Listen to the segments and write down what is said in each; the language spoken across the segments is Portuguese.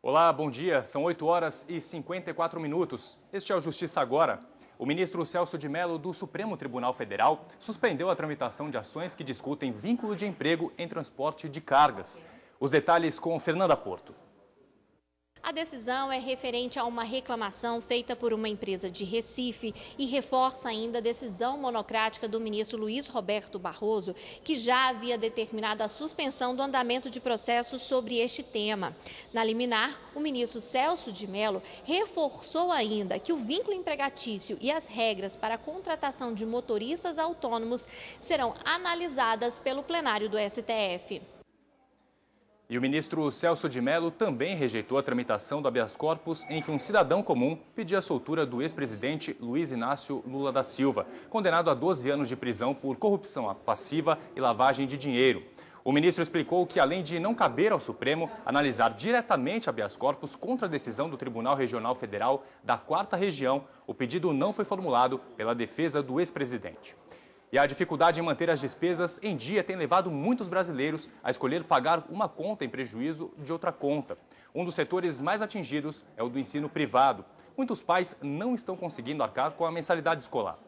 Olá, bom dia. São 8 horas e 54 minutos. Este é o Justiça Agora. O ministro Celso de Mello, do Supremo Tribunal Federal, suspendeu a tramitação de ações que discutem vínculo de emprego em transporte de cargas. Os detalhes com Fernanda Porto. A decisão é referente a uma reclamação feita por uma empresa de Recife e reforça ainda a decisão monocrática do ministro Luiz Roberto Barroso, que já havia determinado a suspensão do andamento de processos sobre este tema. Na liminar, o ministro Celso de Mello reforçou ainda que o vínculo empregatício e as regras para a contratação de motoristas autônomos serão analisadas pelo plenário do STF. E o ministro Celso de Mello também rejeitou a tramitação do habeas corpus em que um cidadão comum pedia a soltura do ex-presidente Luiz Inácio Lula da Silva, condenado a 12 anos de prisão por corrupção passiva e lavagem de dinheiro. O ministro explicou que, além de não caber ao Supremo analisar diretamente habeas corpus contra a decisão do Tribunal Regional Federal da 4ª Região, o pedido não foi formulado pela defesa do ex-presidente. E a dificuldade em manter as despesas em dia tem levado muitos brasileiros a escolher pagar uma conta em prejuízo de outra conta. Um dos setores mais atingidos é o do ensino privado. Muitos pais não estão conseguindo arcar com a mensalidade escolar.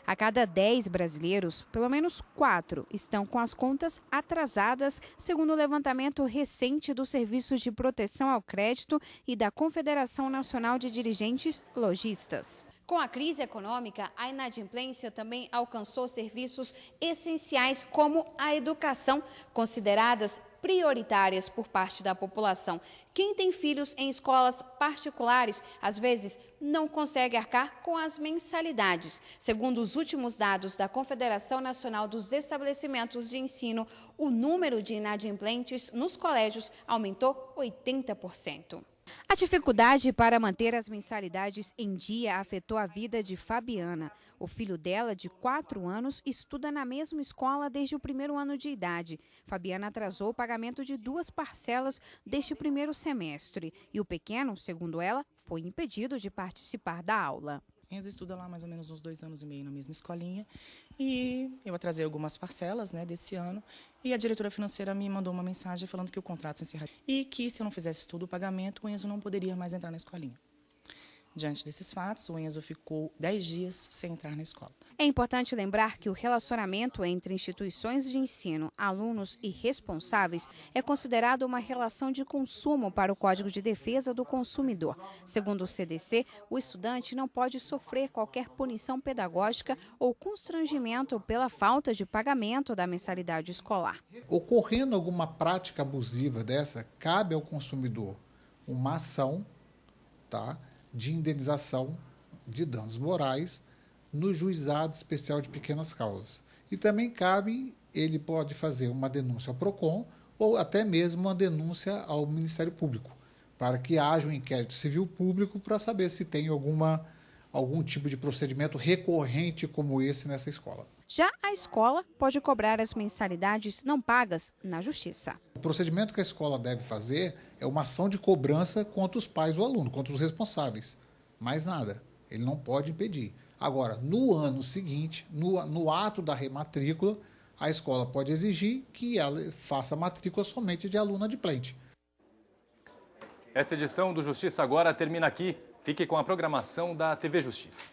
A cada 10 brasileiros, pelo menos 4 estão com as contas atrasadas, segundo o levantamento recente do Serviço de Proteção ao Crédito e da Confederação Nacional de Dirigentes Lojistas. Com a crise econômica, a inadimplência também alcançou serviços essenciais como a educação, consideradas prioritárias por parte da população. Quem tem filhos em escolas particulares, às vezes, não consegue arcar com as mensalidades. Segundo os últimos dados da Confederação Nacional dos Estabelecimentos de Ensino, o número de inadimplentes nos colégios aumentou 80%. A dificuldade para manter as mensalidades em dia afetou a vida de Fabiana. O filho dela, de 4 anos, estuda na mesma escola desde o 1º ano de idade. Fabiana atrasou o pagamento de 2 parcelas deste 1º semestre. E o pequeno, segundo ela, foi impedido de participar da aula. Enzo estuda lá mais ou menos uns 2 anos e meio na mesma escolinha e eu atrasei algumas parcelas desse ano e a diretora financeira me mandou uma mensagem falando que o contrato se encerraria e que se eu não fizesse todo o pagamento, o Enzo não poderia mais entrar na escolinha. Diante desses fatos, o Enzo ficou 10 dias sem entrar na escola. É importante lembrar que o relacionamento entre instituições de ensino, alunos e responsáveis é considerado uma relação de consumo para o Código de Defesa do Consumidor. Segundo o CDC, o estudante não pode sofrer qualquer punição pedagógica ou constrangimento pela falta de pagamento da mensalidade escolar. Ocorrendo alguma prática abusiva dessa, cabe ao consumidor uma ação, de indenização de danos morais no Juizado Especial de Pequenas Causas. E também ele pode fazer uma denúncia ao PROCON ou até mesmo uma denúncia ao Ministério Público, para que haja um inquérito civil público para saber se tem algum tipo de procedimento recorrente como esse nessa escola. Já a escola pode cobrar as mensalidades não pagas na Justiça. O procedimento que a escola deve fazer é uma ação de cobrança contra os pais do aluno, contra os responsáveis. Mais nada. Ele não pode impedir. Agora, no ano seguinte, no ato da rematrícula, a escola pode exigir que ela faça a matrícula somente de aluno adimplente. Essa edição do Justiça Agora termina aqui. Fique com a programação da TV Justiça.